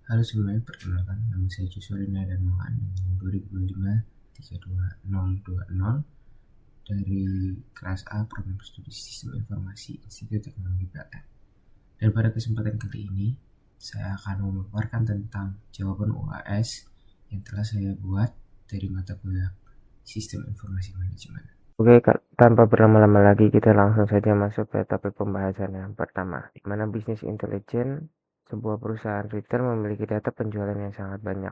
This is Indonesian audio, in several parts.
Halo semuanya, perkenalkan nama saya Joshua dan Mohan dengan 2025-32020 dari kelas A Program Studi Sistem Informasi Institut Teknologi PLN. Dan pada kesempatan kali ini, saya akan memaparkan tentang jawaban UAS yang telah saya buat dari mata kuliah Sistem Informasi Manajemen. Oke, tanpa berlama-lama lagi kita langsung saja masuk ke topik pembahasan yang pertama, di mana bisnis intelijen sebuah perusahaan retail memiliki data penjualan yang sangat banyak,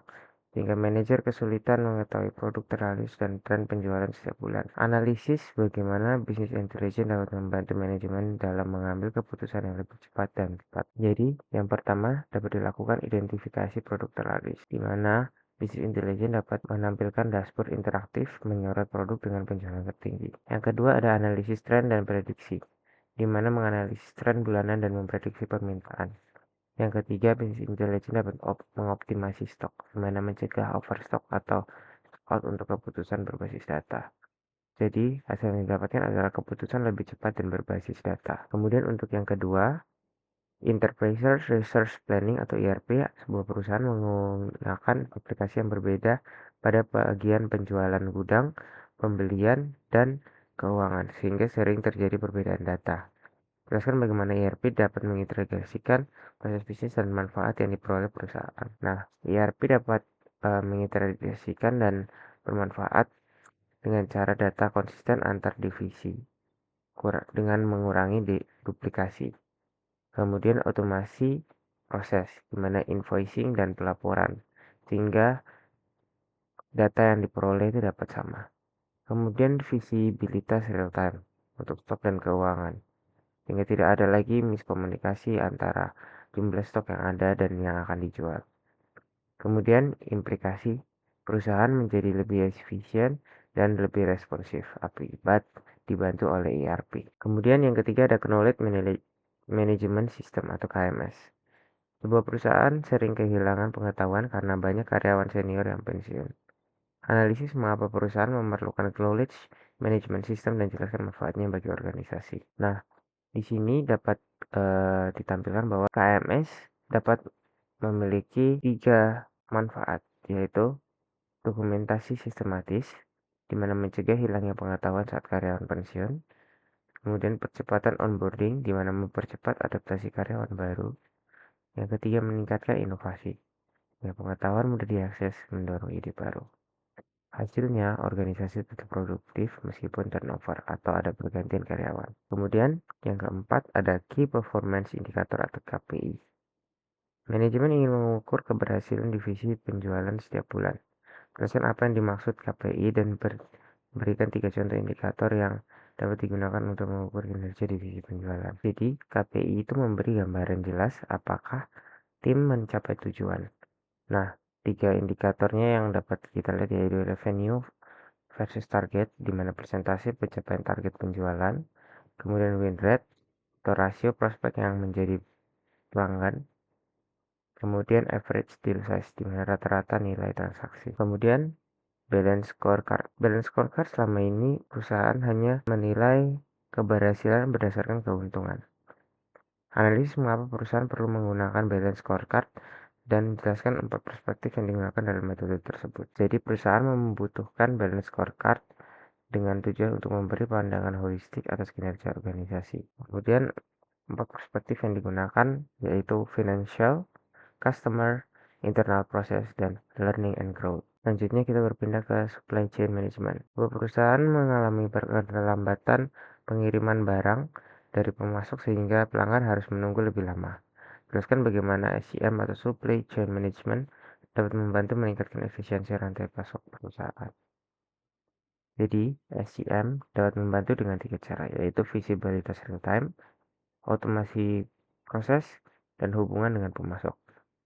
sehingga manajer kesulitan mengetahui produk terlaris dan tren penjualan setiap bulan. Analisis bagaimana bisnis intelijen dapat membantu manajemen dalam mengambil keputusan yang lebih cepat dan tepat. Jadi, yang pertama dapat dilakukan identifikasi produk terlaris, di mana bisnis intelijen dapat menampilkan dashboard interaktif menyorot produk dengan penjualan tertinggi. Yang kedua ada analisis tren dan prediksi, di mana menganalisis tren bulanan dan memprediksi permintaan. Yang ketiga, bisnis intelijen dapat mengoptimasi stok, di mana mencegah overstock atau out untuk keputusan berbasis data. Jadi, hasil yang didapatkan adalah keputusan lebih cepat dan berbasis data. Kemudian untuk yang kedua, Enterprise Resource Planning atau ERP, sebuah perusahaan menggunakan aplikasi yang berbeda pada bagian penjualan gudang, pembelian, dan keuangan, sehingga sering terjadi perbedaan data. Jelaskan bagaimana ERP dapat mengintegrasikan proses bisnis dan manfaat yang diperoleh perusahaan. Nah, ERP dapat mengintegrasikan dan bermanfaat dengan cara data konsisten antar divisi, dengan mengurangi duplikasi. Kemudian otomasi proses, di mana invoicing dan pelaporan, sehingga data yang diperoleh itu dapat sama. Kemudian visibilitas real time untuk stok dan keuangan, sehingga tidak ada lagi miskomunikasi antara jumlah stok yang ada dan yang akan dijual. Kemudian implikasi perusahaan menjadi lebih efisien dan lebih responsif akibat dibantu oleh ERP. Kemudian yang ketiga ada Knowledge Management System atau KMS. Sebuah perusahaan sering kehilangan pengetahuan karena banyak karyawan senior yang pensiun. Analisis mengapa perusahaan memerlukan knowledge management system dan jelaskan manfaatnya bagi organisasi. Nah, di sini dapat ditampilkan bahwa KMS dapat memiliki 3 manfaat, yaitu dokumentasi sistematis, di mana mencegah hilangnya pengetahuan saat karyawan pensiun. Kemudian percepatan onboarding, di mana mempercepat adaptasi karyawan baru. Yang ketiga, meningkatkan inovasi. Ya, pengetahuan mudah diakses, mendorong ide baru. Hasilnya, organisasi tetap produktif meskipun turnover atau ada pergantian karyawan. Kemudian, yang keempat ada Key Performance Indicator atau KPI. Manajemen ingin mengukur keberhasilan divisi penjualan setiap bulan. Jelaskan apa yang dimaksud KPI dan berikan 3 contoh indikator yang dapat digunakan untuk mengukur kinerja divisi penjualan. Jadi, KPI itu memberi gambaran jelas apakah tim mencapai tujuan. Nah, 3 indikatornya yang dapat kita lihat yaitu revenue versus target, di mana persentase pencapaian target penjualan, kemudian win rate atau rasio prospek yang menjadi pelanggan, kemudian average deal size, di mana rata-rata nilai transaksi. Kemudian balance scorecard. Balance scorecard selama ini perusahaan hanya menilai keberhasilan berdasarkan keuntungan. Analisis mengapa perusahaan perlu menggunakan balance scorecard dan menjelaskan 4 perspektif yang digunakan dalam metode tersebut. Jadi perusahaan membutuhkan balance scorecard dengan tujuan untuk memberi pandangan holistik atas kinerja organisasi. Kemudian 4 perspektif yang digunakan yaitu financial, customer, internal process, dan learning and growth. Selanjutnya kita berpindah ke supply chain management. Sebuah perusahaan mengalami keterlambatan pengiriman barang dari pemasok sehingga pelanggan harus menunggu lebih lama. Jelaskan bagaimana SCM atau supply chain management dapat membantu meningkatkan efisiensi rantai pasok perusahaan. Jadi, SCM dapat membantu dengan 3 cara, yaitu visibilitas real time, otomasi proses, dan hubungan dengan pemasok,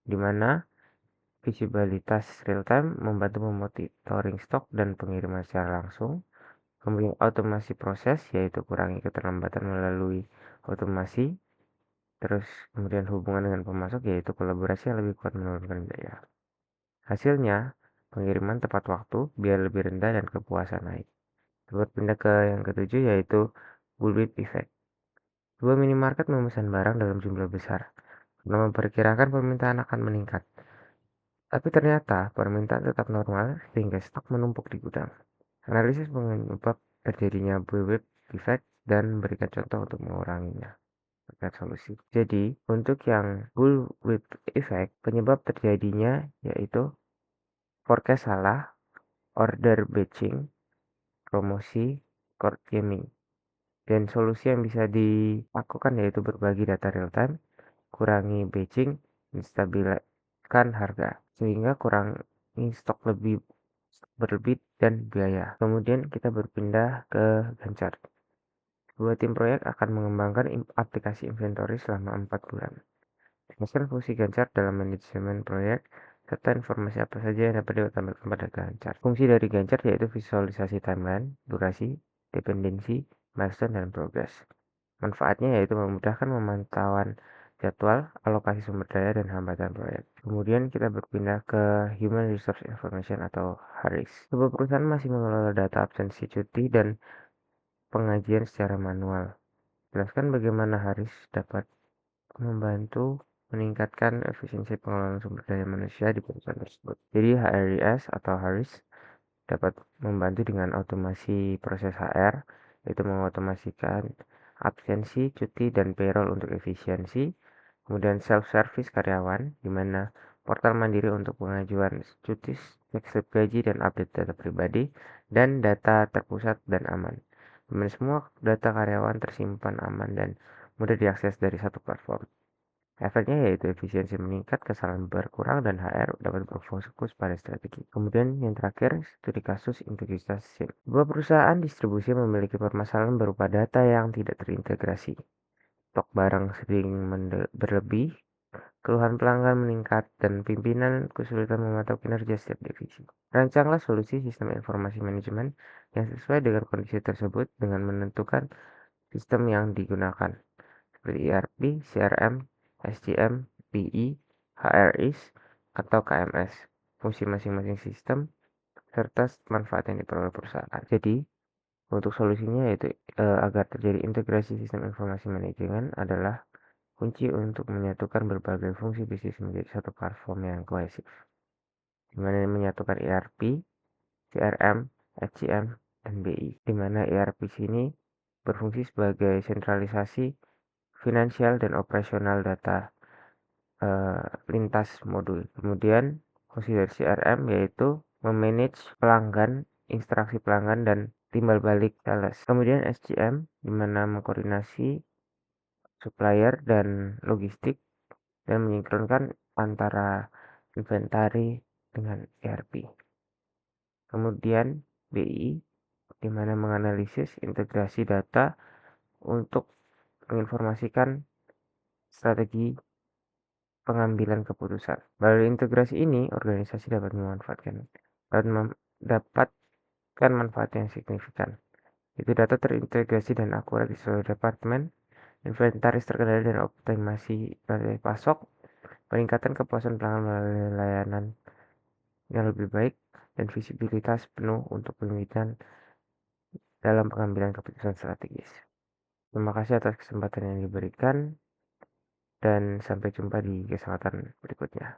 di mana visibilitas real time membantu memonitoring stok dan pengiriman secara langsung. Kemudian otomasi proses, yaitu kurangi keterlambatan melalui otomasi. Terus kemudian hubungan dengan pemasok, yaitu kolaborasi yang lebih kuat menurunkan biaya. Hasilnya, pengiriman tepat waktu, biaya lebih rendah, dan kepuasan naik. Berpindah ke yang ketujuh, yaitu bullwhip effect. Dua minimarket memesan barang dalam jumlah besar karena memperkirakan permintaan akan meningkat. Tapi ternyata permintaan tetap normal sehingga stok menumpuk di gudang. Analisis penyebab terjadinya bullwhip effect dan memberikan contoh untuk menguranginya. Terkait solusi. Jadi, untuk yang bullwhip effect, penyebab terjadinya yaitu forecast salah, order batching, promosi, cord gaming. Dan solusi yang bisa dilakukan yaitu berbagi data real time, kurangi batching, dan stabilkan harga sehingga kurangi stok berlebih dan biaya. Kemudian kita berpindah ke Gancar. Dua tim proyek akan mengembangkan aplikasi inventory selama 4 bulan. Jelaskan fungsi Gancar dalam manajemen proyek serta informasi apa saja yang dapat ditampilkan pada Gancar. Fungsi dari Gancar yaitu visualisasi timeline, durasi, dependensi, milestone, dan progress. Manfaatnya yaitu memudahkan pemantauan jadwal, alokasi sumber daya, dan hambatan proyek. Kemudian kita berpindah ke Human Resource Information atau HRIS. Sebuah perusahaan masih mengelola data absensi cuti dan pengajian secara manual. Jelaskan bagaimana HRIS dapat membantu meningkatkan efisiensi pengelolaan sumber daya manusia di perusahaan tersebut. Jadi HRIS atau HRIS dapat membantu dengan otomasi proses HR, yaitu mengotomasikan absensi, cuti, dan payroll untuk efisiensi. Kemudian self-service karyawan, di mana portal mandiri untuk pengajuan cuti, cek slip gaji, dan update data pribadi, dan data terpusat dan aman. Di mana semua data karyawan tersimpan aman dan mudah diakses dari satu platform. Efeknya yaitu efisiensi meningkat, kesalahan berkurang, dan HR dapat berfokus pada strategi. Kemudian yang terakhir, studi kasus integritas SIM. Sebuah perusahaan distribusi memiliki permasalahan berupa data yang tidak terintegrasi. Stok barang sering berlebih, keluhan pelanggan meningkat, dan pimpinan kesulitan memantau kinerja setiap divisi. Rancanglah solusi sistem informasi manajemen yang sesuai dengan kondisi tersebut dengan menentukan sistem yang digunakan seperti ERP, CRM, SCM, PI, HRIS, atau KMS, fungsi masing-masing sistem, serta manfaat yang diperoleh perusahaan. Jadi, untuk solusinya yaitu agar terjadi integrasi sistem informasi manajemen adalah kunci untuk menyatukan berbagai fungsi bisnis menjadi satu platform yang kohesif, di mana menyatukan ERP, CRM, SCM, dan BI, di mana ERP sini berfungsi sebagai sentralisasi finansial dan operasional data lintas modul. Kemudian fungsi dari CRM yaitu memanage pelanggan, instruksi pelanggan, dan timbal balik sales. Kemudian SCM di mana mengkoordinasi supplier dan logistik dan menyinkronkan antara inventari dengan ERP. Kemudian BI di mana menganalisis integrasi data untuk menginformasikan strategi pengambilan keputusan. Melalui integrasi ini, organisasi dapat mendapatkan manfaat yang signifikan. Itu data terintegrasi dan akurat di seluruh departemen, inventaris terkendali dan optimasi rantai pasok, peningkatan kepuasan pelanggan melalui layanan yang lebih baik, dan visibilitas penuh untuk pemilihan dalam pengambilan keputusan strategis. Terima kasih atas kesempatan yang diberikan dan sampai jumpa di kesempatan berikutnya.